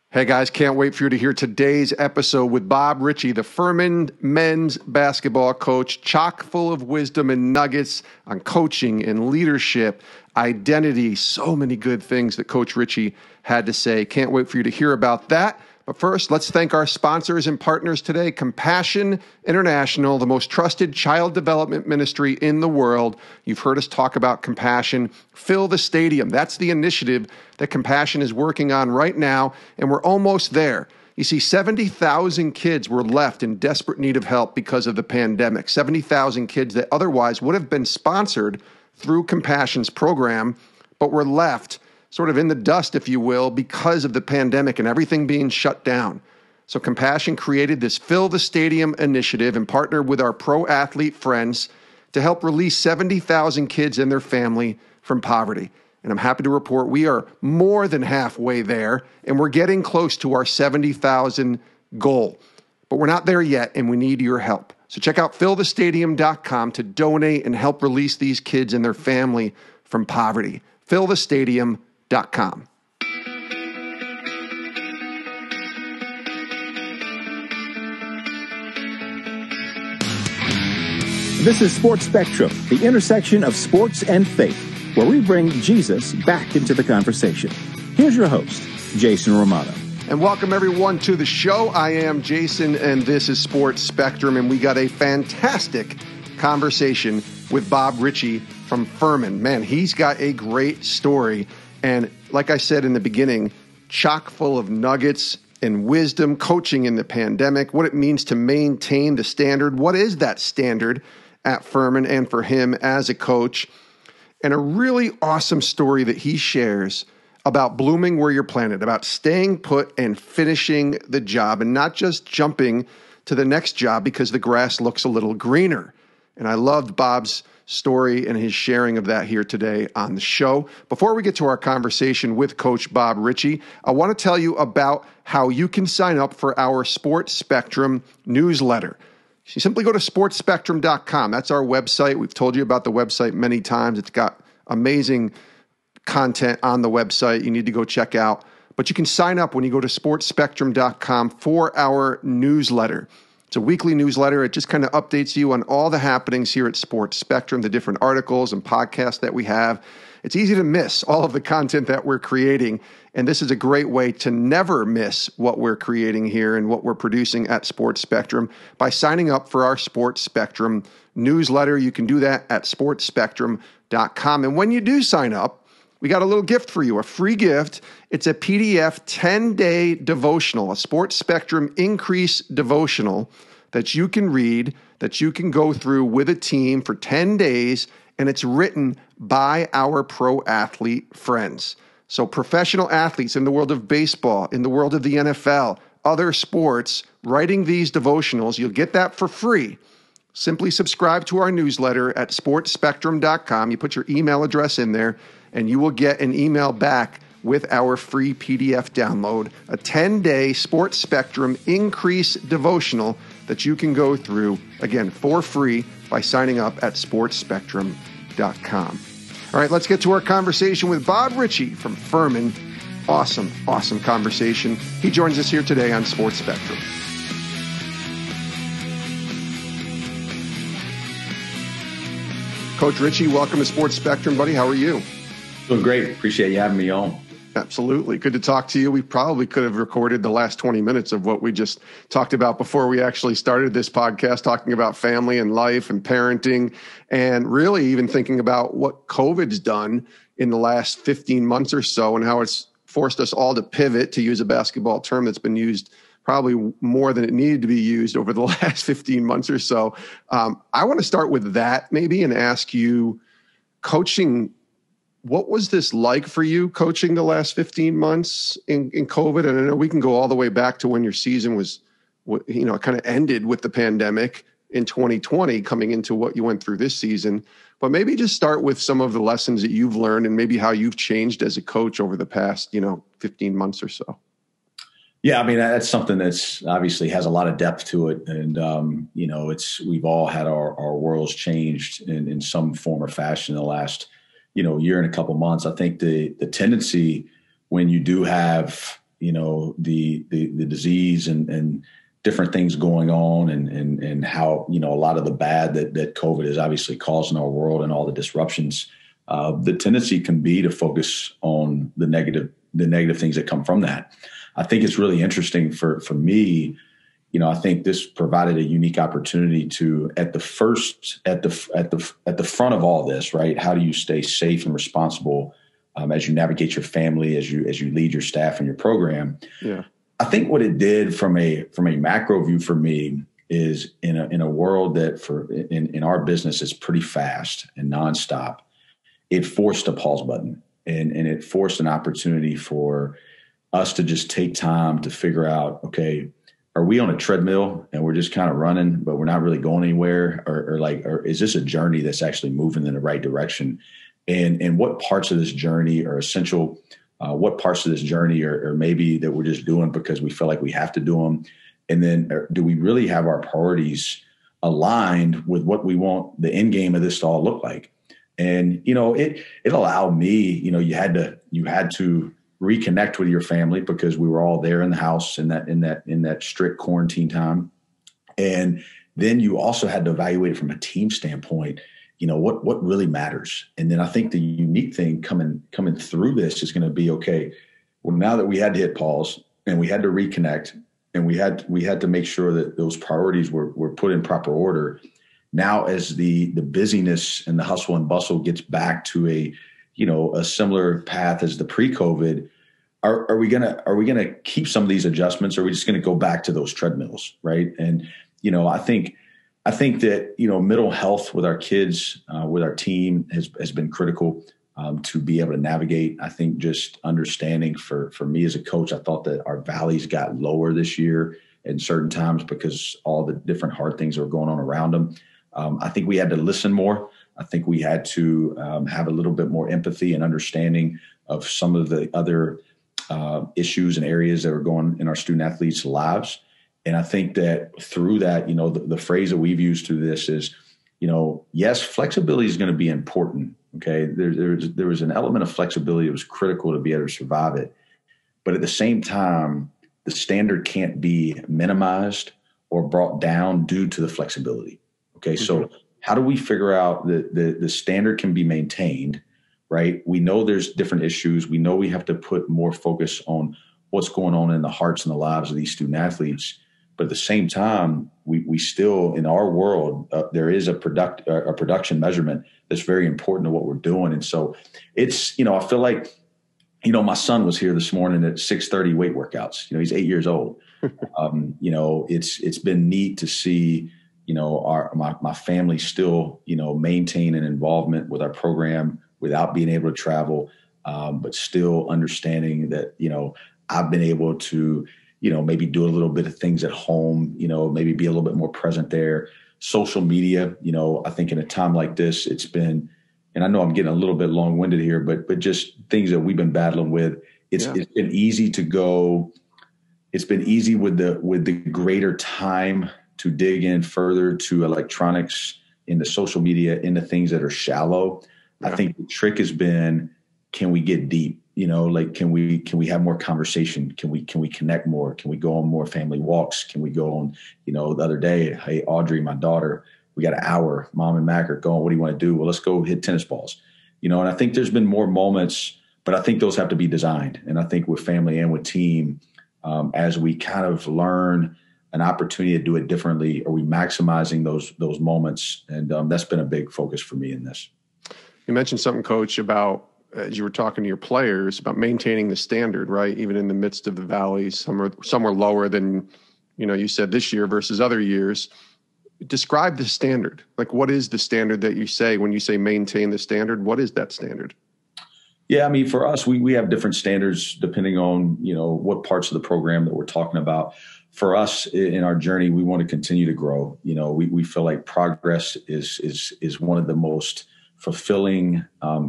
Hey guys, can't wait for you to hear today's episode with Bob Richey, the Furman men's basketball coach, chock full of wisdom and nuggets on coaching and leadership, identity, so many good things that Coach Richey had to say. Can't wait for you to hear about that. But first, let's thank our sponsors and partners today, Compassion International, the most trusted child development ministry in the world. You've heard us talk about Compassion. Fill the Stadium. That's the initiative that Compassion is working on right now, and we're almost there. You see, 70,000 kids were left in desperate need of help because of the pandemic. 70,000 kids that otherwise would have been sponsored through Compassion's program, but were left sort of in the dust, if you will, because of the pandemic and everything being shut down. So Compassion created this Fill the Stadium initiative and partnered with our pro athlete friends to help release 70,000 kids and their family from poverty. And I'm happy to report we are more than halfway there, and we're getting close to our 70,000 goal. But we're not there yet, and we need your help. So check out fillthestadium.com to donate and help release these kids and their family from poverty. Fillthestadium.com. This is Sports Spectrum, the intersection of sports and faith, where we bring Jesus back into the conversation. Here's your host, Jason Romano. And welcome everyone to the show. I am Jason, and this is Sports Spectrum, and we got a fantastic conversation with Bob Richey from Furman. Man, he's got a great story. And like I said in the beginning, chock full of nuggets and wisdom, coaching in the pandemic, what it means to maintain the standard. What is that standard at Furman and for him as a coach? And a really awesome story that he shares about blooming where you're planted, about staying put and finishing the job and not just jumping to the next job because the grass looks a little greener. And I loved Bob's story and his sharing of that here today on the show. Before we get to our conversation with Coach Bob Richey, I want to tell you about how you can sign up for our Sports Spectrum newsletter. You simply go to sportspectrum.com. That's our website. We've told you about the website many times. It's got amazing content on the website you need to go check out. But you can sign up when you go to sportspectrum.com for our newsletter. It's a weekly newsletter. It just kind of updates you on all the happenings here at Sports Spectrum, the different articles and podcasts that we have. It's easy to miss all of the content that we're creating, and this is a great way to never miss what we're creating here and what we're producing at Sports Spectrum by signing up for our Sports Spectrum newsletter. You can do that at sportspectrum.com. And when you do sign up, we got a little gift for you, a free gift. It's a PDF 10-day devotional, a Sports Spectrum Increase devotional that you can read, that you can go through with a team for 10 days, and it's written by our pro athlete friends. So professional athletes in the world of baseball, in the world of the NFL, other sports, writing these devotionals, you'll get that for free. Simply subscribe to our newsletter at sportspectrum.com. You put your email address in there, and you will get an email back with our free PDF download, a 10-day Sports Spectrum Increase devotional that you can go through, again, for free by signing up at sportspectrum.com. All right, let's get to our conversation with Bob Richey from Furman. Awesome, awesome conversation. He joins us here today on Sports Spectrum. Coach Richey, welcome to Sports Spectrum, buddy. How are you? Doing great. Appreciate you having me on. Absolutely. Good to talk to you. We probably could have recorded the last 20 minutes of what we just talked about before we actually started this podcast, talking about family and life and parenting, and really even thinking about what COVID's done in the last 15 months or so and how it's forced us all to pivot, to use a basketball term that's been used probably more than it needed to be used over the last 15 months or so. I want to start with that maybe and ask you, coaching, what was this like for you coaching the last 15 months in COVID? And I know we can go all the way back to when your season was, kind of ended with the pandemic in 2020 coming into what you went through this season. But maybe just start with some of the lessons that you've learned and maybe how you've changed as a coach over the past, 15 months or so. Yeah, I mean, that's something that's obviously has a lot of depth to it. And, we've all had our worlds changed in some form or fashion in the last, year and a couple months. I think the tendency when you do have the disease and different things going on and how, a lot of the bad that COVID is obviously causing our world and all the disruptions, the tendency can be to focus on the negative things that come from that. I think it's really interesting for me. I think this provided a unique opportunity to at the front of all this, right? How do you stay safe and responsible as you navigate your family, as you lead your staff and your program? Yeah. I think what it did from a macro view for me is in a world that in our business is pretty fast and nonstop, it forced a pause button and it forced an opportunity for us to just take time to figure out, okay, are we on a treadmill and we're just kind of running, but we're not really going anywhere? Or is this a journey that's actually moving in the right direction? And what parts of this journey are essential? What parts of this journey are maybe that we're just doing because we feel like we have to do them? And then do we really have our priorities aligned with what we want the end game of this to all look like? And, it allowed me, you had to reconnect with your family because we were all there in the house in that strict quarantine time. And then you also had to evaluate it from a team standpoint, what really matters. And then I think the unique thing coming through this is going to be, okay, well, now that we had to hit pause and we had to reconnect and we had to make sure that those priorities were put in proper order. Now, as the busyness and the hustle and bustle gets back to a similar path as the pre-COVID, are we gonna keep some of these adjustments, or are we just gonna go back to those treadmills, right? And I think that mental health with our kids, with our team has been critical to be able to navigate. I think just understanding for me as a coach, I thought that our valleys got lower this year in certain times because all the different hard things that were going on around them. I think we had to listen more. I think we had to have a little bit more empathy and understanding of some of the other issues and areas that are going in our student athletes' lives. And I think that through that, the phrase that we've used through this is, yes, flexibility is going to be important. Okay. There was an element of flexibility that was critical to be able to survive it. But at the same time, the standard can't be minimized or brought down due to the flexibility. Okay. Mm-hmm. So how do we figure out that the standard can be maintained, right? We know there's different issues. We know we have to put more focus on what's going on in the hearts and the lives of these student athletes. But at the same time, we still, in our world, there is a production measurement that's very important to what we're doing. And so it's, I feel like, my son was here this morning at 6:30 weight workouts. He's 8 years old. It's been neat to see, my family still, maintain an involvement with our program without being able to travel, but still understanding that, I've been able to, maybe do a little bit of things at home, maybe be a little bit more present there. Social media, I think in a time like this, it's been, and I know I'm getting a little bit long-winded here, but just things that we've been battling with. It's been easy to go. It's been easy with the greater time to dig in further to electronics, into social media, into things that are shallow. Yeah. I think the trick has been, can we get deep? Can we have more conversation? Can we connect more? Can we go on more family walks? Can we go on, the other day, hey, Audrey, my daughter, we got an hour, Mom and Mac are going, what do you want to do? Well, let's go hit tennis balls, and I think there's been more moments, but I think those have to be designed. And I think with family and with team, as we kind of learn an opportunity to do it differently, are we maximizing those moments? And that's been a big focus for me in this. You mentioned something, Coach, about, as you were talking to your players, about maintaining the standard, right? Even in the midst of the valleys, some were lower than, you said this year versus other years. Describe the standard. Like, what is the standard that you say when you say maintain the standard? What is that standard? Yeah, I mean, for us, we have different standards depending on, what parts of the program that we're talking about. For us in our journey, we want to continue to grow. We feel like progress is one of the most fulfilling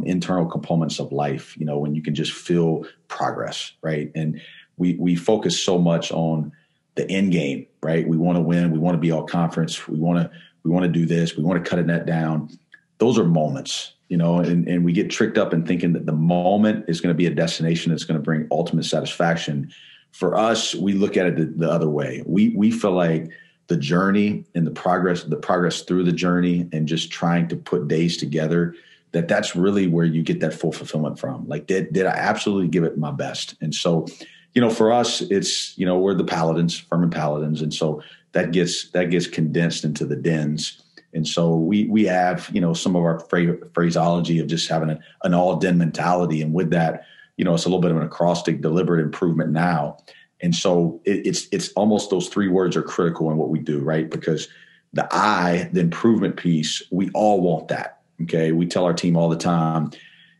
internal components of life, when you can just feel progress, right? And we focus so much on the end game, right? We want to win. We want to be all conference. We want to do this. We want to cut a net down. Those are moments, and we get tricked up in thinking that the moment is going to be a destination that's going to bring ultimate satisfaction. For us, we look at it the other way. We feel like the journey and the progress through the journey and just trying to put days together, that's really where you get that full fulfillment from. Like, did I absolutely give it my best? And so, for us, it's, we're the Paladins, Furman Paladins. And so that gets condensed into the dens. And so we have, some of our phraseology of just having an all den mentality. And with that, it's a little bit of an acrostic, deliberate improvement now. And so it's almost those three words are critical in what we do, right? Because the improvement piece, we all want that. Okay. We tell our team all the time,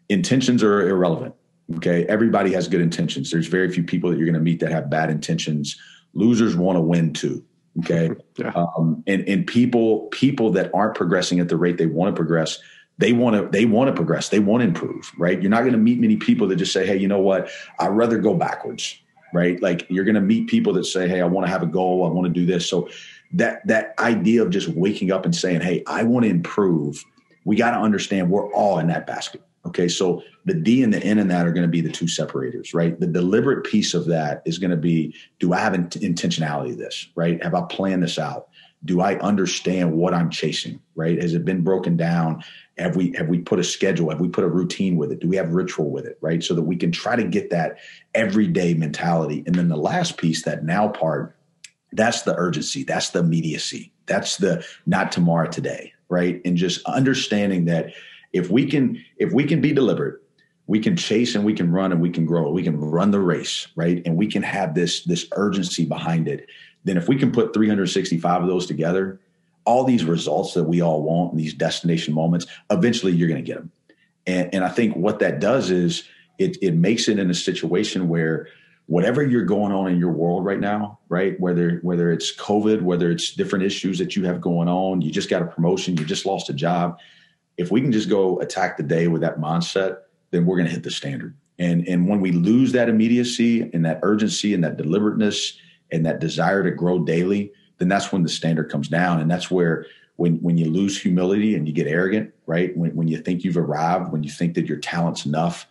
intentions are irrelevant. Okay. Everybody has good intentions. There's very few people that you're going to meet that have bad intentions. Losers want to win too. Okay. Yeah. And people that aren't progressing at the rate they want to progress, they want to progress. They want to improve, right? You're not going to meet many people that just say, hey, you know what? I'd rather go backwards, right? Like, you're going to meet people that say, hey, I want to have a goal. I want to do this. So that idea of just waking up and saying, hey, I want to improve. We got to understand we're all in that basket. Okay. So the D and the N in that are going to be the two separators, right? The deliberate piece of that is going to be, do I have intentionality of this, right? Have I planned this out? Do I understand what I'm chasing, right? Has it been broken down? Have we put a schedule? Have we put a routine with it? Do we have ritual with it, right? So that we can try to get that everyday mentality. And then the last piece, that now part, that's the urgency. That's the immediacy. That's the not tomorrow, today, right? And just understanding that if we can be deliberate, we can chase and we can run and we can grow. We can run the race, right? And we can have this urgency behind it. Then if we can put 365 of those together, all these results that we all want, these destination moments, eventually you're going to get them. And I think what that does is it makes it in a situation where whatever you're going on in your world right now, right? Whether it's COVID, whether it's different issues that you have going on, you just got a promotion, you just lost a job. If we can just go attack the day with that mindset, then we're going to hit the standard. And when we lose that immediacy and that urgency and that deliberateness and that desire to grow daily, then that's when the standard comes down. And that's where when you lose humility and you get arrogant, right? When you think you've arrived, when you think that your talent's enough,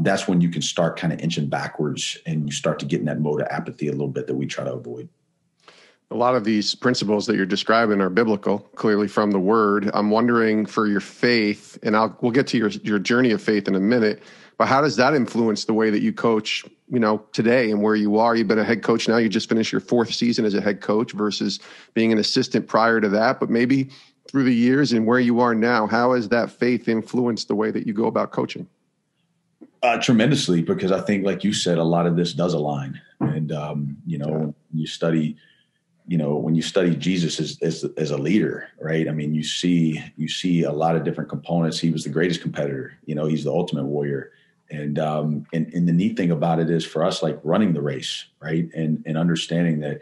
that's when you can start kind of inching backwards and you start to get in that mode of apathy a little bit that we try to avoid. A lot of these principles that you're describing are biblical, clearly from the Word. I'm wondering for your faith, and we'll get to your journey of faith in a minute, but how does that influence the way that you coach, today and where you are? You've been a head coach now. You just finished your 4th season as a head coach versus being an assistant prior to that. But maybe through the years and where you are now, how has that faith influenced the way that you go about coaching? Tremendously, because I think, like you said, a lot of this does align. And, when you study Jesus as a leader, right? I mean, you see a lot of different components. He was the greatest competitor. He's the ultimate warrior. And the neat thing about it is for us, like running the race, right? And understanding that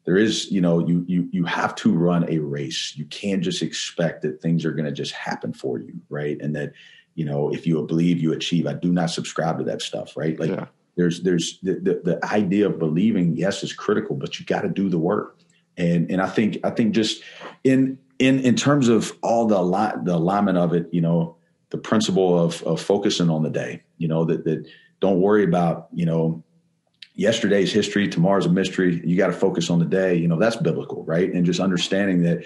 there is, you have to run a race. You can't just expect that things are going to just happen for you, right? And that, if you believe, you achieve. I do not subscribe to that stuff, right? Like there's the idea of believing, yes, is critical, but you got to do the work. And I think just in terms of all the alignment of it, the principle of focusing on the day, that don't worry about, yesterday's history, tomorrow's a mystery. You got to focus on the day, that's biblical, right? And just understanding that,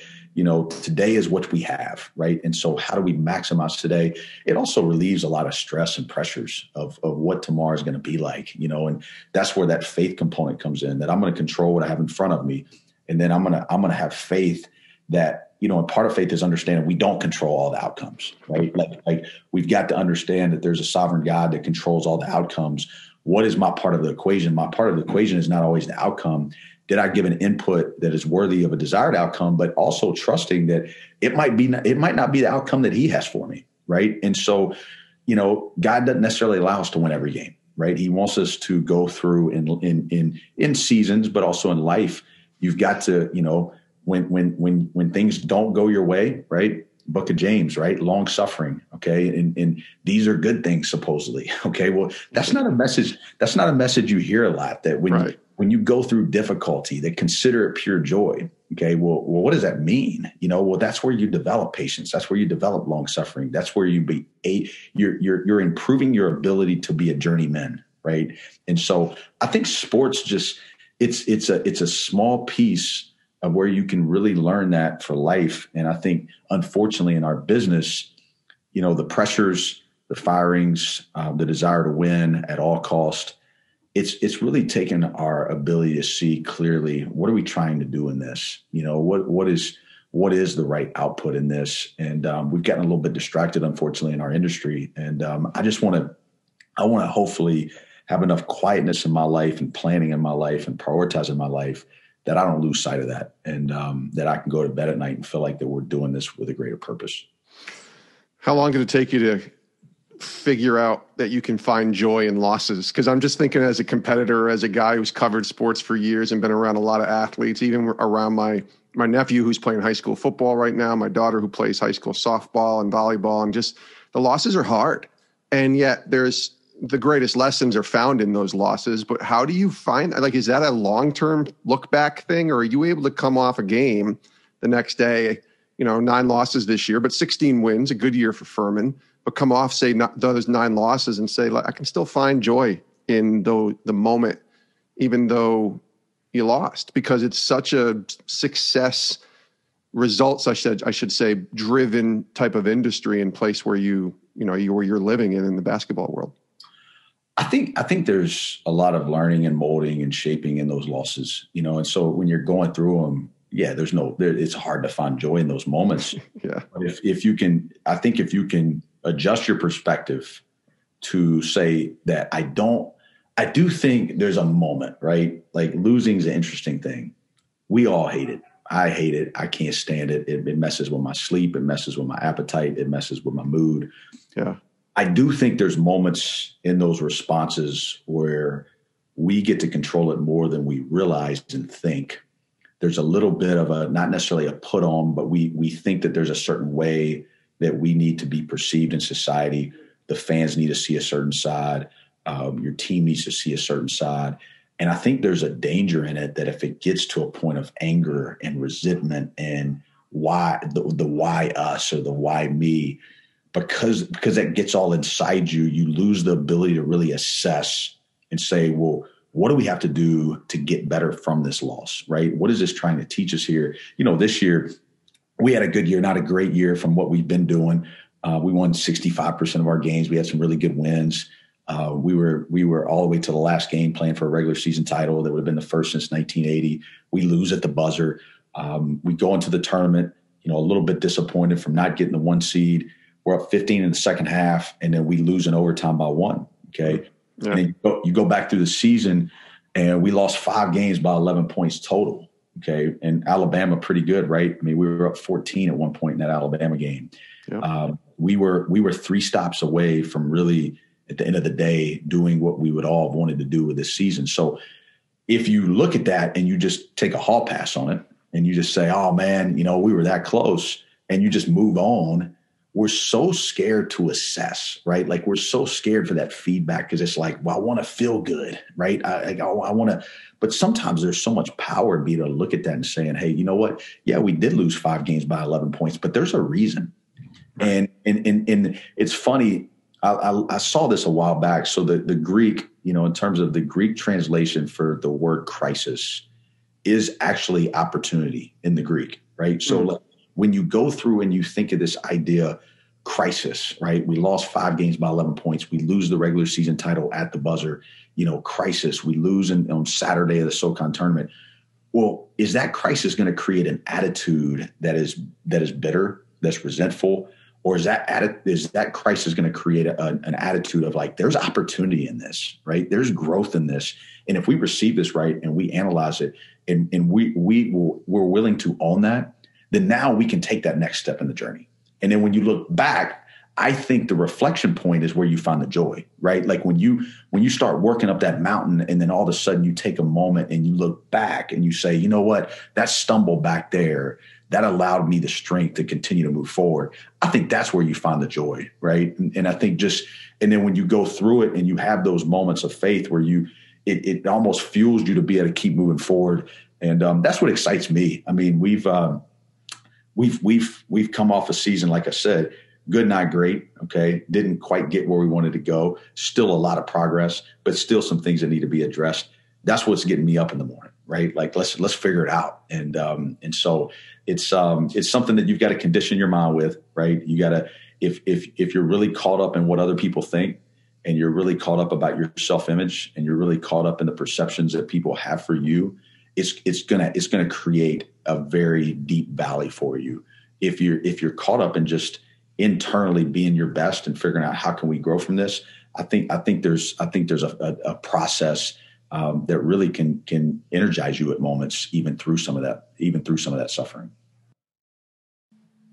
today is what we have, right? And so how do we maximize today? It also relieves a lot of stress and pressures of what tomorrow is going to be like, and that's where that faith component comes in, that I'm going to control what I have in front of me. And then I'm going to have faith that, and part of faith is understanding we don't control all the outcomes, right? Like we've got to understand that there's a sovereign God that controls all the outcomes. What is my part of the equation? My part of the equation is not always the outcome. Did I give an input that is worthy of a desired outcome, but also trusting that it might not be the outcome that he has for me, right? And so, God doesn't necessarily allow us to win every game, right? He wants us to go through in seasons, but also in life. You've got to, when things don't go your way, right? Book of James, right? Long suffering. Okay. And these are good things, supposedly. Okay. Well, that's not a message. That's not a message you hear a lot, that when you go through difficulty, they consider it pure joy. Okay. Well, what does that mean? Well, that's where you develop patience. That's where you develop long suffering. That's where you're improving your ability to be a journeyman. right? And so I think sports it's a small piece of where you can really learn that for life. And I think, unfortunately, in our business, the pressures, the firings, the desire to win at all cost, it's really taken our ability to see clearly, what are we trying to do in this? What is the right output in this? And we've gotten a little bit distracted, unfortunately, in our industry. And I want to hopefully have enough quietness in my life and planning in my life and prioritizing my life that I don't lose sight of that, and that I can go to bed at night and feel like that we're doing this with a greater purpose. How long did it take you to figure out that you can find joy in losses? Because I'm just thinking, as a competitor, as a guy who's covered sports for years and been around a lot of athletes, even around my nephew who's playing high school football right now, my daughter who plays high school softball and volleyball, and just the losses are hard. And yet there's the greatest lessons are found in those losses. But how do you find, is that a long-term look back thing, or are you able to come off a game the next day, 9 losses this year, but 16 wins, a good year for Furman, but come off, say, those 9 losses and say, I can still find joy in the moment, even though you lost, because it's such a success results, I should say, driven type of industry and place where where you're living in the basketball world. I think there's a lot of learning and molding and shaping in those losses, and so when you're going through them, it's hard to find joy in those moments. Yeah. But if you can adjust your perspective to say that I do think there's a moment, right? Like, losing is an interesting thing. We all hate it. I hate it. I can't stand it. It messes with my sleep. It messes with my appetite. It messes with my mood. Yeah. I do think there's moments in those responses where we get to control it more than we realize and think. There's a little bit of not necessarily a put on, but we think that there's a certain way that we need to be perceived in society. The fans need to see a certain side. Your team needs to see a certain side. And I think there's a danger in it that if it gets to a point of anger and resentment and why the why us or the why me, because that gets all inside you, you lose the ability to really assess and say, well, what do we have to do to get better from this loss, right? What is this trying to teach us here? This year we had a good year, not a great year from what we've been doing. We won 65% of our games. We had some really good wins. We were all the way to the last game playing for a regular season title that would have been the first since 1980. We lose at the buzzer. We go into the tournament, a little bit disappointed from not getting the 1 seed. We're up 15 in the second half, and then we lose in overtime by 1. Okay. Yeah. And then you go back through the season, and we lost 5 games by 11 points total. Okay. And Alabama, pretty good, right? I mean, we were up 14 at one point in that Alabama game. Yeah. We were 3 stops away from really, at the end of the day, doing what we would all have wanted to do with this season. So if you look at that and you just take a hall pass on it and you just say, oh man, we were that close, and you just move on, we're so scared to assess, right? Like, we're so scared for that feedback, because it's like, well, I want to feel good, right? I want to, but sometimes there's so much power in being able to look at that and saying, hey, you know what? Yeah, we did lose 5 games by 11 points, but there's a reason. And it's funny. I saw this a while back. So the Greek, in terms of the Greek translation for the word crisis is actually opportunity in the Greek, right? So when you go through and you think of this idea, crisis, right? We lost 5 games by 11 points. We lose the regular season title at the buzzer, crisis. We lose on Saturday of the SoCon tournament. Well, is that crisis going to create an attitude that is bitter, that's resentful? Or is that crisis going to create an attitude of like, there's opportunity in this, right? There's growth in this. And if we receive this right and we analyze it and we're willing to own that, then now we can take that next step in the journey. And then when you look back, I think the reflection point is where you find the joy, right? Like when you start working up that mountain and then all of a sudden you take a moment and you look back and you say, you know what, that stumble back there, that allowed me the strength to continue to move forward. I think that's where you find the joy, right? And I think and then when you go through it and you have those moments of faith where it almost fuels you to be able to keep moving forward. And that's what excites me. I mean, we've come off a season, like I said, good, not great. Okay. Didn't quite get where we wanted to go. Still a lot of progress, but still some things that need to be addressed. That's what's getting me up in the morning, right? Like, let's figure it out. And so it's something that you've got to condition your mind with, right? You got to, if you're really caught up in what other people think, and you're really caught up about your self-image, and you're really caught up in the perceptions that people have for you, it's gonna create a very deep valley for you. If you're caught up in just internally being your best and figuring out how can we grow from this, I think there's a process that really can energize you at moments, even through some of that suffering.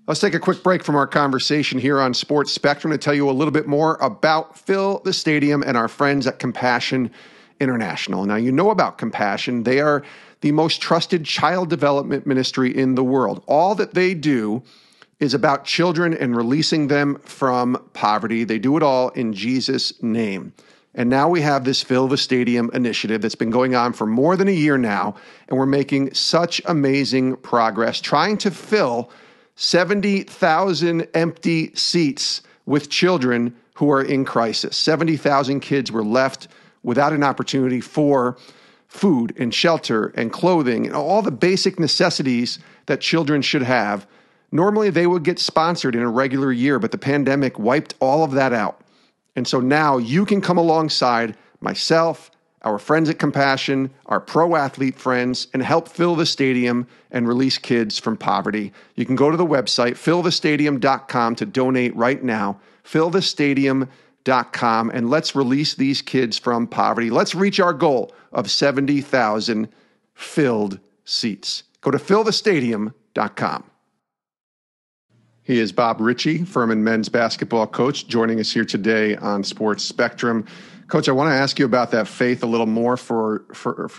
Let's take a quick break from our conversation here on Sports Spectrum to tell you a little bit more about Fill the Stadium and our friends at Compassion International. Now, you know about Compassion. They are the most trusted child development ministry in the world. All that they do is about children and releasing them from poverty. They do it all in Jesus' name. And now we have this Fill the Stadium initiative that's been going on for more than a year now, and we're making such amazing progress trying to fill 70,000 empty seats with children who are in crisis. 70,000 kids were left without an opportunity for food and shelter and clothing and all the basic necessities that children should have. Normally, they would get sponsored in a regular year, but the pandemic wiped all of that out. And so now you can come alongside myself, our friends at Compassion, our pro athlete friends, and help fill the stadium and release kids from poverty. You can go to the website, fillthestadium.com, to donate right now, fillthestadium.com, and let's release these kids from poverty. Let's reach our goal of 70,000 filled seats. Go to fillthestadium.com. He is Bob Richey, Furman men's basketball coach, joining us here today on Sports Spectrum. Coach, I want to ask you about that faith a little more for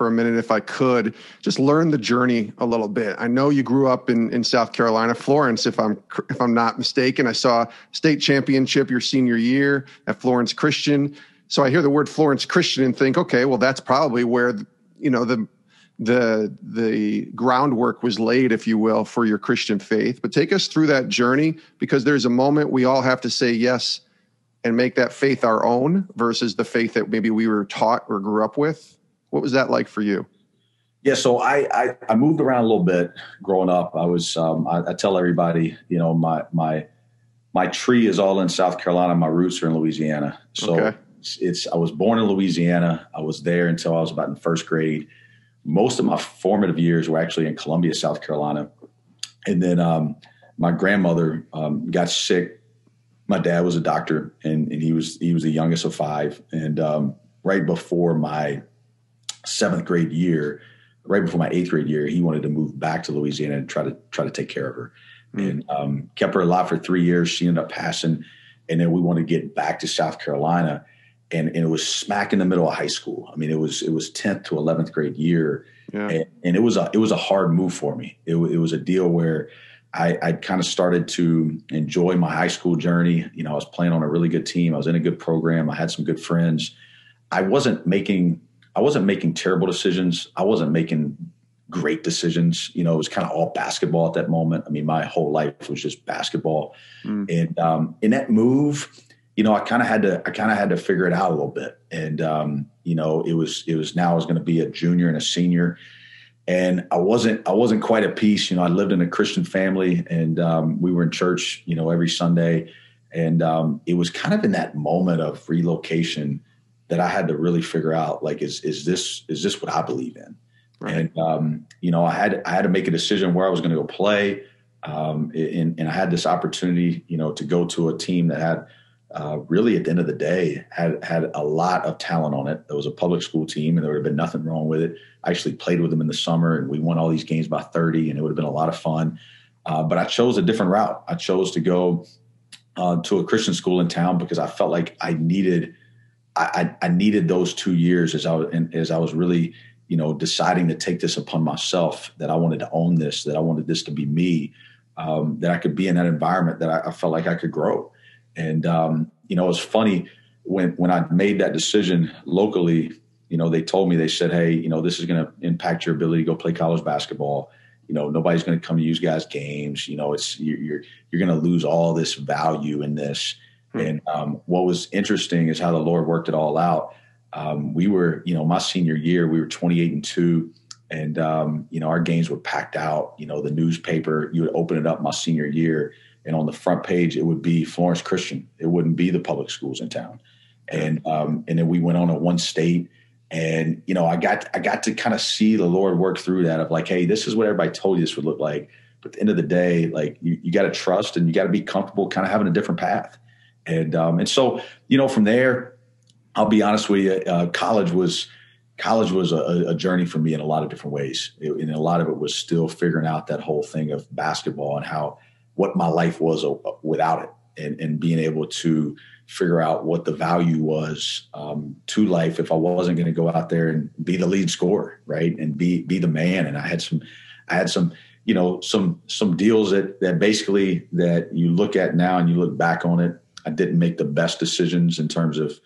a minute, if I could. Just learn the journey a little bit. I know you grew up in South Carolina, Florence, if I'm not mistaken. I saw state championship your senior year at Florence Christian. So I hear the word Florence Christian and think, okay, well, that's probably where the groundwork was laid, if you will, for your Christian faith. But take us through that journey, because there's a moment we all have to say yes and make that faith our own versus the faith that maybe we were taught or grew up with. What was that like for you? Yeah, so I moved around a little bit growing up. I was I tell everybody, my tree is all in South Carolina. My roots are in Louisiana. So okay. I was born in Louisiana. I was there until I was about in first grade. Most of my formative years were actually in Columbia, South Carolina. And then my grandmother got sick. My dad was a doctor, and he was the youngest of five. And right before my seventh grade year, right before my eighth grade year, he wanted to move back to Louisiana and try to take care of her. Mm-hmm. And kept her alive for 3 years. She ended up passing, and then we wanted to get back to South Carolina, and it was smack in the middle of high school. I mean, it was 10th to 11th grade year, yeah. And it was a hard move for me. It was a deal where I'd kind of started to enjoy my high school journey. I was playing on a really good team. I was in a good program. I had some good friends. I wasn't making terrible decisions. I wasn't making great decisions. It was kind of all basketball at that moment. I mean, my whole life was just basketball. Mm. And in that move, I kind of had to figure it out a little bit. And it was now I was going to be a junior and a senior. And I wasn't quite at peace. I lived in a Christian family, and we were in church, every Sunday. And it was kind of in that moment of relocation that I had to really figure out, like, is this what I believe in? Right. And I had to make a decision where I was going to go play. And I had this opportunity, to go to a team that had really, at the end of the day, had a lot of talent on it. It was a public school team, and there would have been nothing wrong with it. I actually played with them in the summer, and we won all these games by 30, and it would have been a lot of fun. But I chose a different route. I chose to go to a Christian school in town because I felt like I needed those 2 years as I was really, deciding to take this upon myself, that I wanted to own this, that I wanted this to be me, that I could be in that environment, that I felt like I could grow. And, it was funny when I made that decision locally, they told me, they said, hey, this is going to impact your ability to go play college basketball. nobody's going to come to you guys' games. You're going to lose all this value in this. And what was interesting is how the Lord worked it all out. We were, my senior year, we were 28-2. And, our games were packed out. The newspaper, you would open it up my senior year, and on the front page, it would be Florence Christian. It wouldn't be the public schools in town. And then we went on to one state. And, I got to kind of see the Lord work through that of like, hey, this is what everybody told you this would look like. But at the end of the day, like you got to trust and you got to be comfortable kind of having a different path. And so, from there, I'll be honest with you, college was a journey for me in a lot of different ways. And a lot of it was still figuring out that whole thing of basketball and what my life was without it, and being able to figure out what the value was to life if I wasn't going to go out there and be the lead scorer, right, and be the man. And I had some deals that basically that you look at now and you look back on it. I didn't make the best decisions in terms of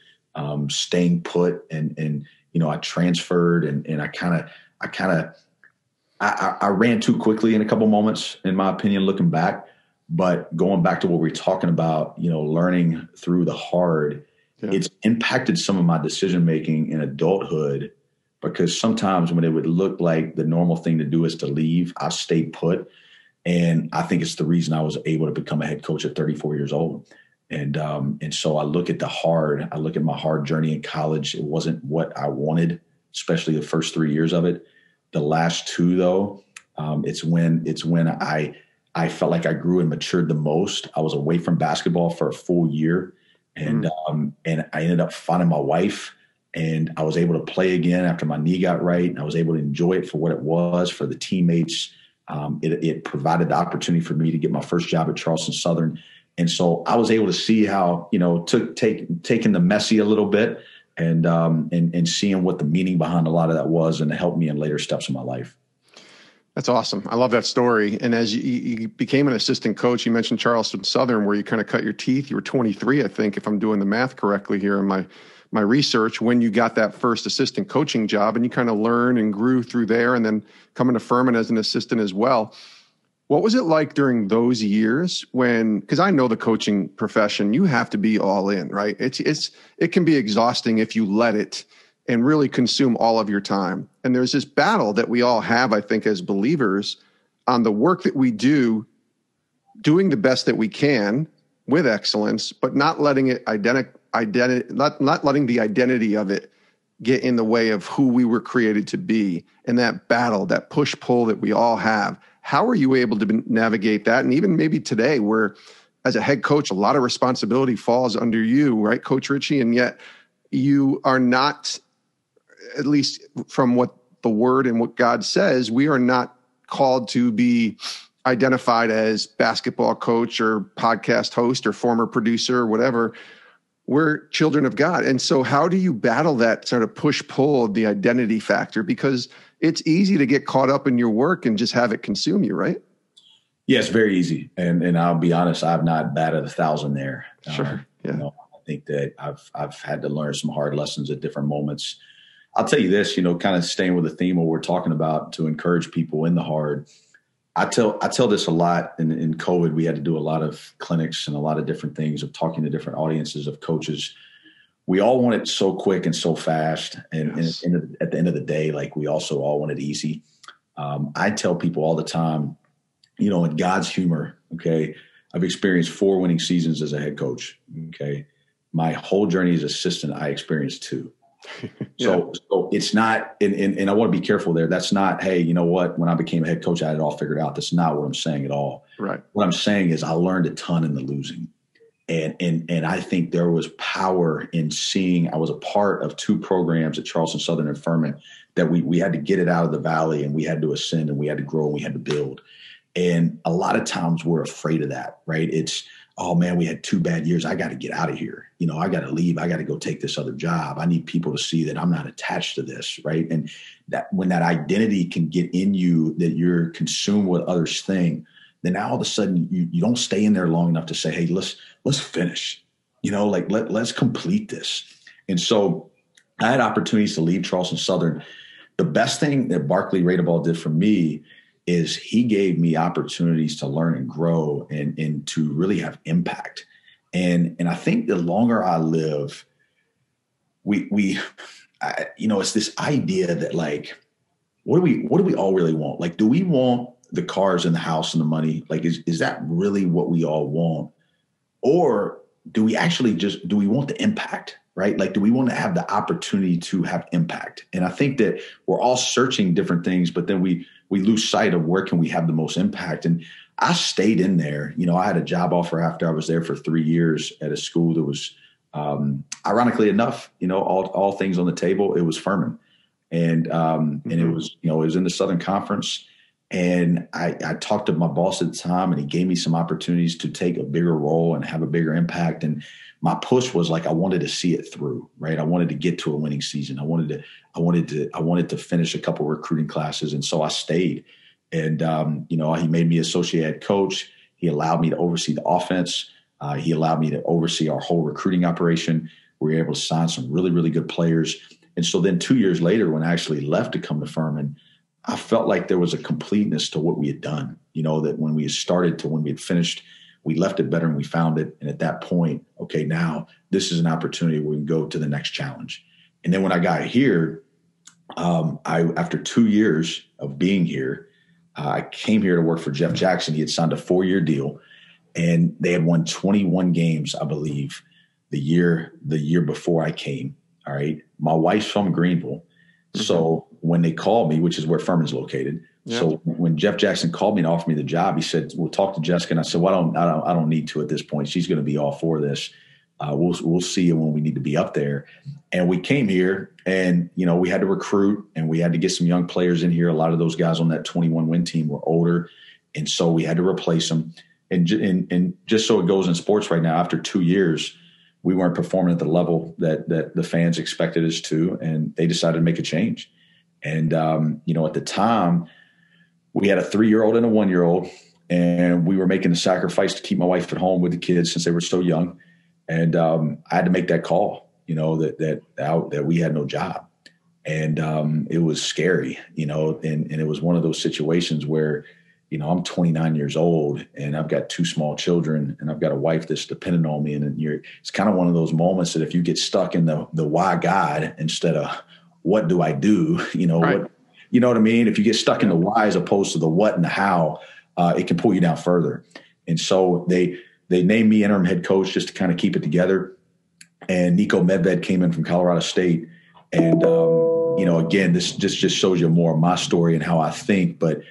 staying put, and I transferred, and I ran too quickly in a couple moments, in my opinion, looking back. But going back to what we were talking about, learning through the hard, it's impacted some of my decision making in adulthood, because sometimes when it would look like the normal thing to do is to leave, I stayed put. And I think it's the reason I was able to become a head coach at 34 years old. And so I look at my hard journey in college. It wasn't what I wanted, especially the first 3 years of it. The last two, though, it's when I felt like I grew and matured the most. I was away from basketball for a full year, and I ended up finding my wife, and I was able to play again after my knee got right, and I was able to enjoy it for what it was, for the teammates. It provided the opportunity for me to get my first job at Charleston Southern. And so I was able to see how, taking the messy a little bit and seeing what the meaning behind a lot of that was, and it helped me in later steps in my life. That's awesome. I love that story. And as you became an assistant coach, you mentioned Charleston Southern, where you kind of cut your teeth. You were 23, I think, if I'm doing the math correctly here in my research, when you got that first assistant coaching job, and you kind of learned and grew through there, and then coming to Furman as an assistant as well. What was it like during those years because I know the coaching profession, you have to be all in, right? It can be exhausting if you let it and really consume all of your time. And there's this battle that we all have, I think, as believers on the work that we do, doing the best that we can with excellence, but not letting it not letting the identity of it get in the way of who we were created to be. And that battle, that push-pull that we all have. How are you able to navigate that? And even maybe today, where as a head coach, a lot of responsibility falls under you, right, Coach Richey? And yet you are not, at least from what the word and what God says, we are not called to be identified as basketball coach or podcast host or former producer or whatever. We're children of God. And so how do you battle that sort of push-pull of the identity factor? Because it's easy to get caught up in your work and just have it consume you, right? Yeah, it's very easy. And I'll be honest, I've not batted 1,000 there. Sure. Yeah. I think that I've had to learn some hard lessons at different moments. I'll tell you this, kind of staying with the theme of what we're talking about, to encourage people in the hard. I tell this a lot. In COVID, we had to do a lot of clinics and a lot of different things of talking to different audiences of coaches. We all want it so quick and so fast. And, yes. and at the end of the day, like, we also all want it easy. I tell people all the time, in God's humor, okay, I've experienced 4 winning seasons as a head coach. Okay. My whole journey as assistant, I experienced 2. So it's not, and I want to be careful there. That's not, hey, you know what? When I became a head coach, I had it all figured out. That's not what I'm saying at all. Right. What I'm saying is I learned a ton in the losing. And I think there was power in seeing. I was a part of 2 programs at Charleston Southern and Furman that we had to get it out of the valley, and we had to ascend, and we had to grow, and we had to build. And a lot of times we're afraid of that, right? It's, oh man, we had 2 bad years. I got to get out of here. I got to leave. I got to go take this other job. I need people to see that I'm not attached to this, right? And that when that identity can get in you, that you're consumed with others thing, then now all of a sudden you don't stay in there long enough to say, hey, let's finish, let's complete this. And so I had opportunities to leave Charleston Southern. The best thing that Barkley Radeball did for me is he gave me opportunities to learn and grow and to really have impact. And I think the longer I live, it's this idea that like, what do we all really want? Like, do we want the cars and the house and the money? Like, is that really what we all want? Or do we want the impact, right? Like, do we want to have the opportunity to have impact? And I think that we're all searching different things, but then we lose sight of where can we have the most impact. And I stayed in there. I had a job offer after I was there for 3 years at a school that was, ironically enough, all things on the table, it was Furman. And it was, it was in the Southern Conference. And I talked to my boss at the time, and he gave me some opportunities to take a bigger role and have a bigger impact. And my push was like, I wanted to see it through, right? I wanted to get to a winning season. I wanted to finish a couple of recruiting classes. And so I stayed. And, he made me associate head coach. He allowed me to oversee the offense. He allowed me to oversee our whole recruiting operation. We were able to sign some really, really good players. And so then 2 years later, when I actually left to come to Furman, I felt like there was a completeness to what we had done, that when we had started to when we had finished, we left it better and we found it. And at that point, okay, now this is an opportunity where we can go to the next challenge. And then when I got here, after 2 years of being here, I came here to work for Jeff Jackson. He had signed a 4-year deal, and they had won 21 games, I believe, the year before I came. All right. My wife's from Greenville. Mm-hmm. So when they called me, which is where Furman's located. Yeah. So when Jeff Jackson called me and offered me the job, he said, we'll talk to Jessica. And I said, well, I don't need to at this point. She's going to be all for this. We'll see you when we need to be up there. And we came here and, we had to recruit and we had to get some young players in here. A lot of those guys on that 21 win team were older. And so we had to replace them. And just so it goes in sports right now, after 2 years, we weren't performing at the level that the fans expected us to, and they decided to make a change. And, at the time, we had a 3-year-old and a 1-year-old, and we were making the sacrifice to keep my wife at home with the kids since they were so young. And I had to make that call, that we had no job. And it was scary, and it was one of those situations where, I'm 29 years old and I've got 2 small children and I've got a wife that's dependent on me. And it's kind of one of those moments that if you get stuck in the why God instead of what do I do, right. What I mean? If you get stuck in the why as opposed to the what and the how, it can pull you down further. And so they named me interim head coach just to kind of keep it together. And Nico Medved came in from Colorado State. And, again, this just shows you more of my story and how I think, but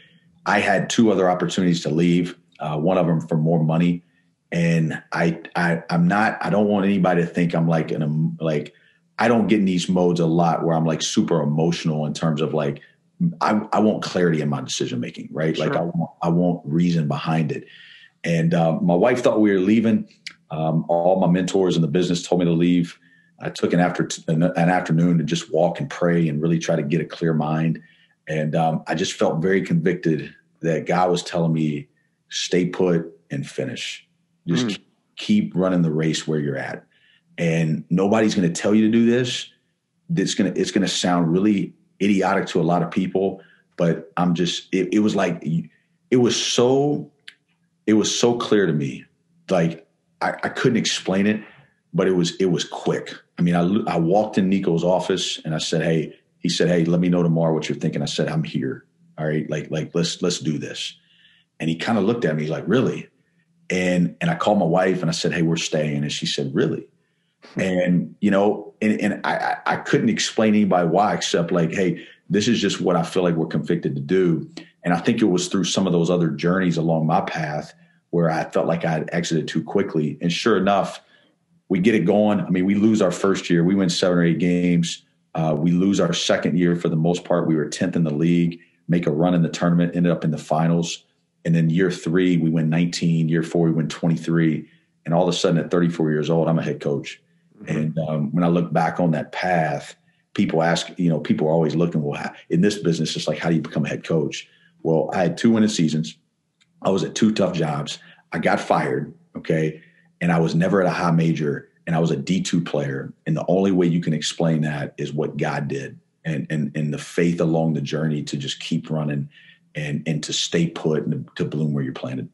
I had 2 other opportunities to leave, one of them for more money. And I don't want anybody to think I'm I don't get in these modes a lot where I'm like super emotional in terms of like, I want clarity in my decision-making, right? Sure. Like I want reason behind it. And my wife thought we were leaving. All my mentors in the business told me to leave. I took an afternoon to just walk and pray and really try to get a clear mind. And I just felt very convicted that God was telling me, stay put and finish. Just keep running the race where you're at. And nobody's going to tell you to do this. It's going to sound really idiotic to a lot of people, but it was so clear to me. Like I couldn't explain it, but it was quick. I mean, I walked in Nico's office and I said, hey. He said, hey, let me know tomorrow what you're thinking. I said, I'm here. All right. Like let's do this. And he kind of looked at me. He's like, really? And I called my wife and I said, hey, we're staying. And she said, really? And, I couldn't explain anybody why, except like, hey, this is just what I feel like we're convicted to do. And I think it was through some of those other journeys along my path where I felt like I had exited too quickly. And sure enough, we get it going. I mean, we lose our first year. We win 7 or 8 games. We lose our second year for the most part. We were 10th in the league, make a run in the tournament, ended up in the finals. And then year 3, we win 19. Year 4, we win 23. And all of a sudden at 34 years old, I'm a head coach. Mm-hmm. And when I look back on that path, people ask, people are always looking, well, in this business, it's like, how do you become a head coach? Well, I had 2 winning seasons. I was at 2 tough jobs. I got fired. Okay. And I was never at a high major. And I was a D2 player. And the only way you can explain that is what God did and the faith along the journey to just keep running. and to stay put and to bloom where you're planted.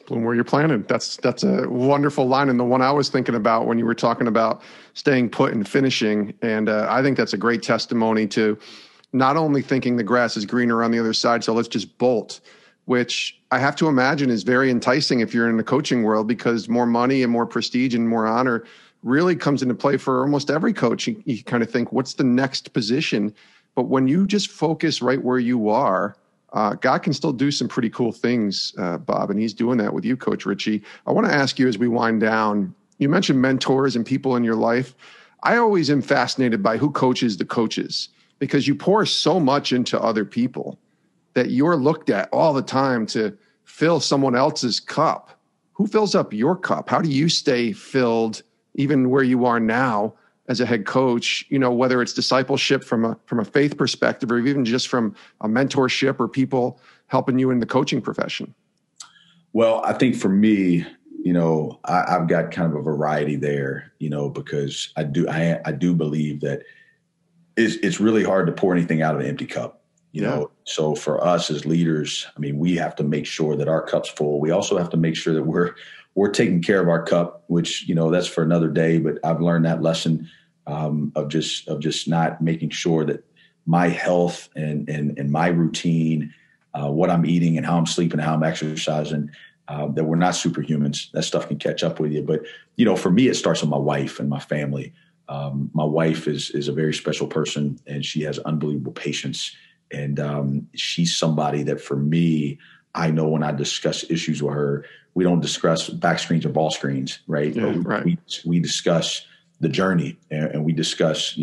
Bloom where you're planted. That's a wonderful line, and the one I was thinking about when you were talking about staying put and finishing. And I think that's a great testimony to not only thinking the grass is greener on the other side, so let's just bolt, which I have to imagine is very enticing if you're in the coaching world, because more money and more prestige and more honor really comes into play for almost every coach. You kind of think, what's the next position? But when you just focus right where you are, God can still do some pretty cool things, Bob, and he's doing that with you, Coach Richey. I want to ask you as we wind down, you mentioned mentors and people in your life. I always am fascinated by who coaches the coaches, because you pour so much into other people that you're looked at all the time to fill someone else's cup. Who fills up your cup? How do you stay filled even where you are now as a head coach, whether it's discipleship from a faith perspective or even just from a mentorship or people helping you in the coaching profession? Well, I think for me, I've got kind of a variety there, because I do believe that it's really hard to pour anything out of an empty cup, So for us as leaders, we have to make sure that our cup's full. We also have to make sure that we're taking care of our cup, which, that's for another day. But I've learned that lesson of just not making sure that my health and my routine, what I'm eating and how I'm sleeping, how I'm exercising, that we're not superhumans. That stuff can catch up with you. But, for me, it starts with my wife and my family. My wife is a very special person, and she has unbelievable patience. And she's somebody that, for me, I know when I discuss issues with her, we don't discuss back screens or ball screens, right? Yeah, right. We discuss the journey, and we discuss,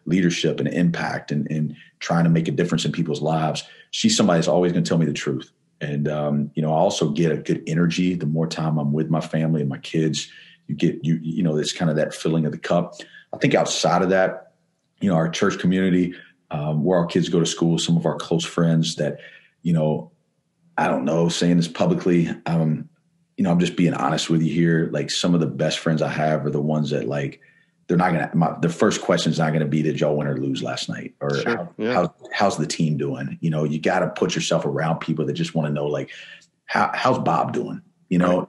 leadership and impact and trying to make a difference in people's lives. She's somebody that's always going to tell me the truth. And, I also get a good energy. The more time I'm with my family and my kids, it's kind of that filling of the cup. I think outside of that, our church community, where our kids go to school, some of our close friends that, I don't know, saying this publicly, I'm just being honest with you here. Like, some of the best friends I have are the ones that, like, they're not going to, the first question is not going to be, did y'all win or lose last night? Or Sure. how's the team doing? You got to put yourself around people that just want to know, like, how's Bob doing? Right.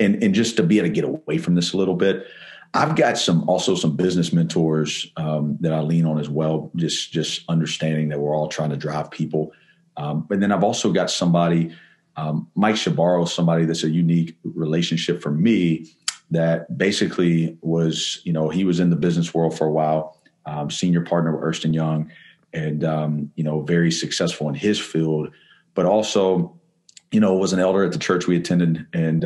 And just to be able to get away from this a little bit. I've got some business mentors that I lean on as well. Just understanding that we're all trying to drive people. And then I've also got somebody, Mike Shabaro, somebody that's a unique relationship for me, that basically was, he was in the business world for a while, senior partner with Ernst & Young, and, very successful in his field, but also, was an elder at the church we attended, and,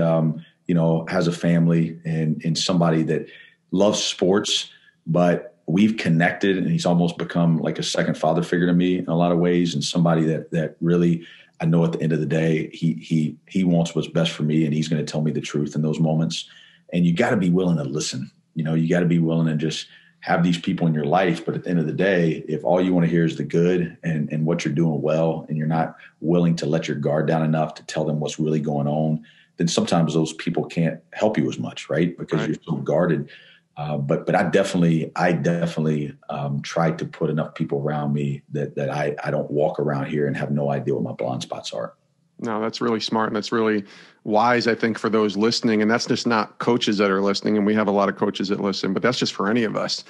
has a family and somebody that loves sports, but we've connected, and he's almost become like a second father figure to me in a lot of ways. And somebody that really, I know at the end of the day, he wants what's best for me, and he's going to tell me the truth in those moments. And you got to be willing to listen. You got to be willing to just have these people in your life. But at the end of the day, if all you want to hear is the good and what you're doing well, and you're not willing to let your guard down enough to tell them what's really going on, then sometimes those people can't help you as much, right? Because you're so guarded. But I definitely try to put enough people around me that I don't walk around here and have no idea what my blind spots are. No, that's really smart, and that's really wise, I think, for those listening. And that's just not coaches that are listening, and we have a lot of coaches that listen, but that's just for any of us.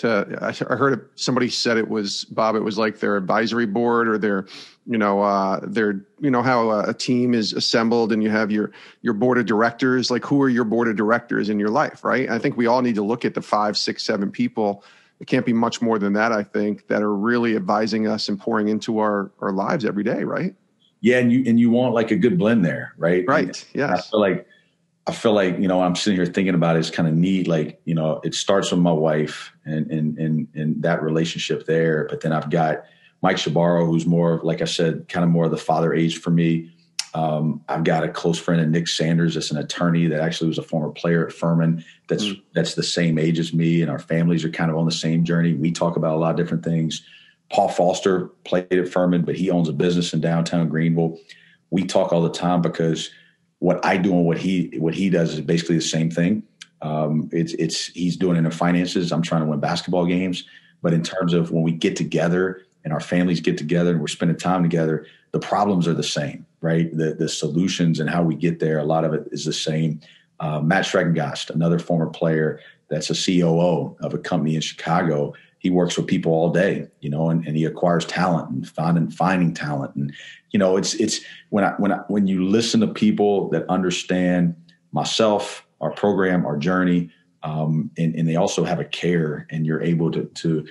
I heard somebody said it was, Bob, it was like their advisory board, or their how a team is assembled, and you have your board of directors. Like, who are your board of directors in your life, right? I think we all need to look at the 5, 6, 7 people. It can't be much more than that, I think, that are really advising us and pouring into our lives every day, right? Yeah, and you want like a good blend there, right? Right. Yes. I feel like I'm sitting here thinking about it. It's kind of neat. Like, it starts with my wife and that relationship there, but then I've got Mike Shabaro, who's more, like I said, kind of more of the father age for me. I've got a close friend of Nick Sanders, that's an attorney that actually was a former player at Furman. That's the same age as me, and our families are kind of on the same journey. We talk about a lot of different things. Paul Foster played at Furman, but he owns a business in downtown Greenville. We talk all the time because what I do and what he does is basically the same thing. He's doing it in finances. I'm trying to win basketball games, but in terms of when we get together and our families get together and we're spending time together, the problems are the same, right? The solutions and how we get there, a lot of it is the same. Matt Schreckengost, another former player that's a COO of a company in Chicago, he works with people all day, and he acquires talent and finding talent. And, it's when you listen to people that understand myself, our program, our journey, and they also have a care, and you're able to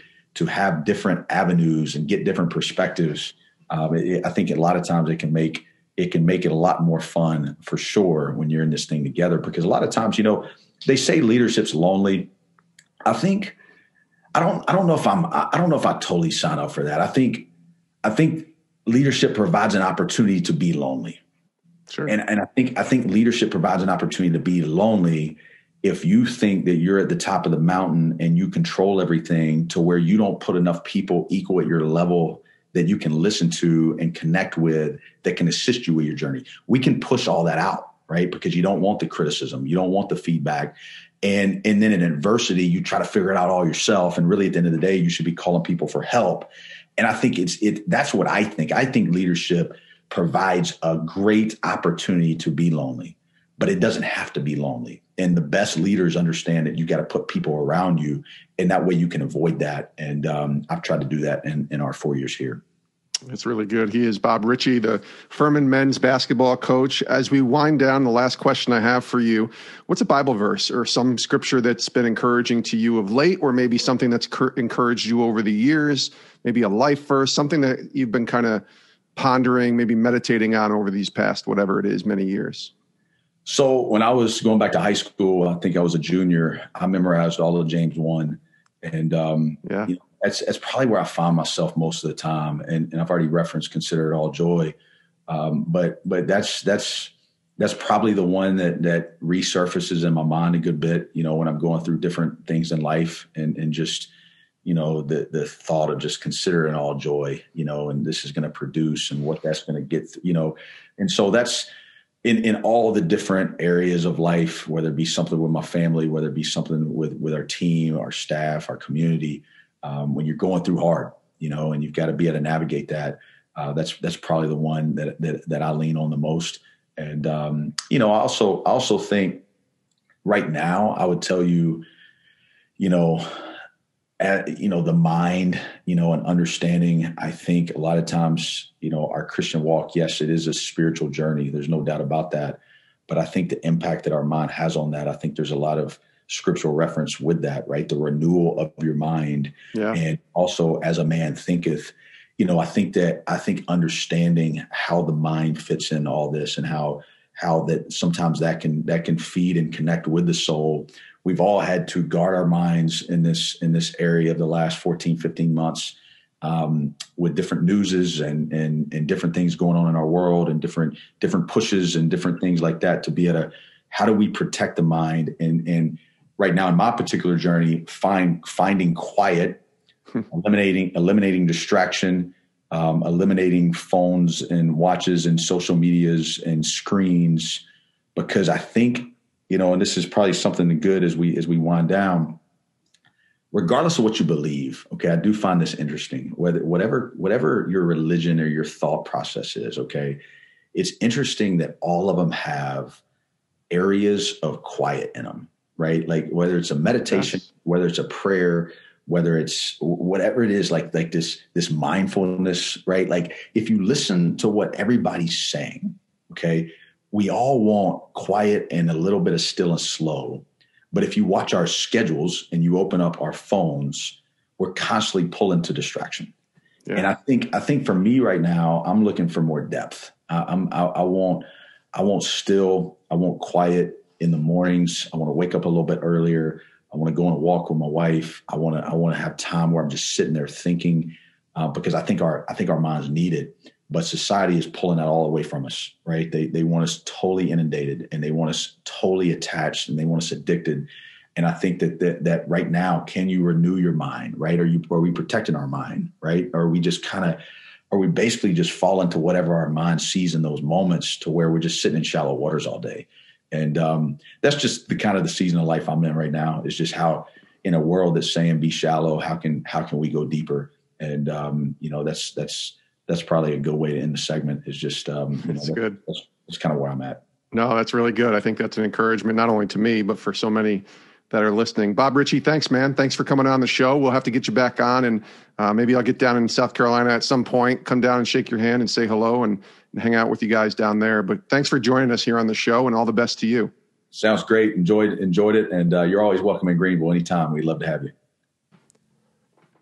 have different avenues and get different perspectives. I think a lot of times it can make it a lot more fun for sure when you're in this thing together, because a lot of times, they say leadership's lonely. I don't know if I totally sign up for that. I think leadership provides an opportunity to be lonely. Sure. And I think leadership provides an opportunity to be lonely if you think that you're at the top of the mountain and you control everything to where you don't put enough people equal at your level that you can listen to and connect with that can assist you with your journey. We can push all that out, right? Because you don't want the criticism. You don't want the feedback. And then in adversity, you try to figure it out all yourself. And really at the end of the day, you should be calling people for help. And I think that's what I think. I think leadership provides a great opportunity to be lonely, but it doesn't have to be lonely. And the best leaders understand that you got to put people around you, and that way you can avoid that. And I've tried to do that in our 4 years here. It's really good. He is Bob Richey, the Furman men's basketball coach. As we wind down, the last question I have for you, what's a Bible verse or some scripture that's been encouraging to you of late, or maybe something that's encouraged you over the years, maybe a life verse, something that you've been kind of pondering, maybe meditating on over these past, whatever it is, many years? So when I was going back to high school, I think I was a junior, I memorized all of James 1. And that's probably where I find myself most of the time. And I've already referenced consider it all joy. But that's probably the one that resurfaces in my mind a good bit, when I'm going through different things in life and just, the thought of just consider it all joy, and this is going to produce and what that's going to get, and so that's in all the different areas of life, whether it be something with my family, whether it be something with our team, our staff, our community, when you're going through hard, and you've got to be able to navigate that. That's probably the one that I lean on the most. And, I also think right now I would tell you, the mind, and understanding, I think a lot of times, our Christian walk, yes, it is a spiritual journey. There's no doubt about that. But I think the impact that our mind has on that, I think there's a lot of scriptural reference with that, right? The renewal of your mind. Yeah. And also as a man thinketh, I think understanding how the mind fits in all this and how that sometimes that can feed and connect with the soul. We've all had to guard our minds in this area of the last 14, 15 months with different newses and different things going on in our world and different pushes and different things like that, to be able to, how do we protect the mind? And right now in my particular journey, finding quiet, eliminating distraction, eliminating phones and watches and social medias and screens, because I think, and this is probably something good as we wind down, regardless of what you believe. Okay. I do find this interesting, whatever your religion or your thought process is. Okay. It's interesting that all of them have areas of quiet in them, right? Like whether it's a meditation, whether it's a prayer, whether it's whatever it is, like this mindfulness, right? Like if you listen to what everybody's saying, okay, we all want quiet and a little bit of still and slow. But if you watch our schedules and you open up our phones, we're constantly pulling to distraction. Yeah. And I think for me right now, I'm looking for more depth. I want quiet in the mornings. I want to wake up a little bit earlier. I want to go on a walk with my wife. I want to have time where I'm just sitting there thinking, because I think our minds need it. But society is pulling that all away from us, right? They want us totally inundated, and they want us totally attached, and they want us addicted. And I think that right now, can you renew your mind, right? Are we protecting our mind, right? Or are we basically just fall into whatever our mind sees in those moments, to where we're just sitting in shallow waters all day? And that's just the kind of the season of life I'm in right now. It's just how, in a world that's saying be shallow, how can we go deeper? And, that's probably a good way to end the segment is just, That's good. That's kind of where I'm at. No, that's really good. I think that's an encouragement, not only to me, but for so many that are listening. Bob Richey, thanks, man. Thanks for coming on the show. We'll have to get you back on, and maybe I'll get down in South Carolina at some point, come down and shake your hand and say hello and hang out with you guys down there. But thanks for joining us here on the show, and all the best to you. Sounds great. Enjoyed it. And you're always welcome in Greenville anytime. We'd love to have you.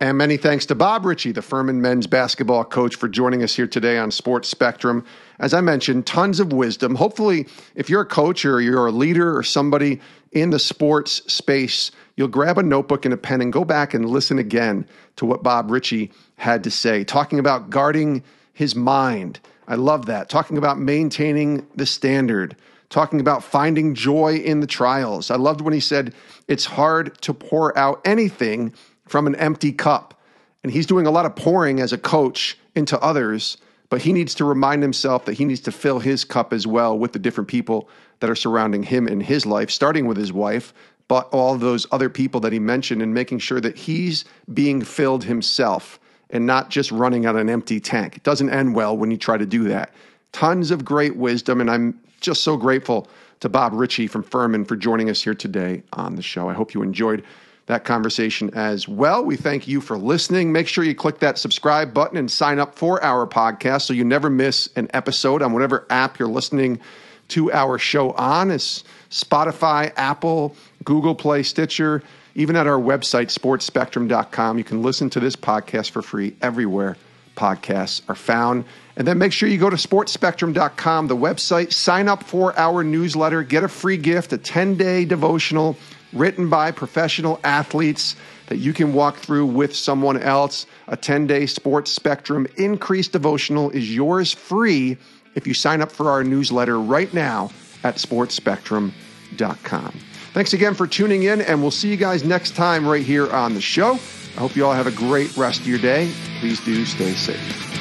And many thanks to Bob Richey, the Furman men's basketball coach, for joining us here today on Sports Spectrum. As I mentioned, tons of wisdom. Hopefully, if you're a coach or you're a leader or somebody in the sports space, you'll grab a notebook and a pen and go back and listen again to what Bob Richey had to say, talking about guarding his mind. I love that. Talking about maintaining the standard, talking about finding joy in the trials. I loved when he said, it's hard to pour out anything from an empty cup. And he's doing a lot of pouring as a coach into others, but he needs to remind himself that he needs to fill his cup as well with the different people that are surrounding him in his life, starting with his wife, but all those other people that he mentioned, and making sure that he's being filled himself and not just running on an empty tank. It doesn't end well when you try to do that. Tons of great wisdom, and I'm just so grateful to Bob Richey from Furman for joining us here today on the show. I hope you enjoyed that conversation as well. We thank you for listening. Make sure you click that subscribe button and sign up for our podcast so you never miss an episode on whatever app you're listening to our show on. It's Spotify, Apple, Google Play, Stitcher, even at our website, sportspectrum.com. You can listen to this podcast for free everywhere podcasts are found. And then make sure you go to sportspectrum.com, the website, sign up for our newsletter, get a free gift, a 10-day devotional written by professional athletes that you can walk through with someone else. A 10-day Sports Spectrum Increased devotional is yours free if you sign up for our newsletter right now at sportspectrum.com. Thanks again for tuning in, and we'll see you guys next time right here on the show. I hope you all have a great rest of your day. Please do stay safe.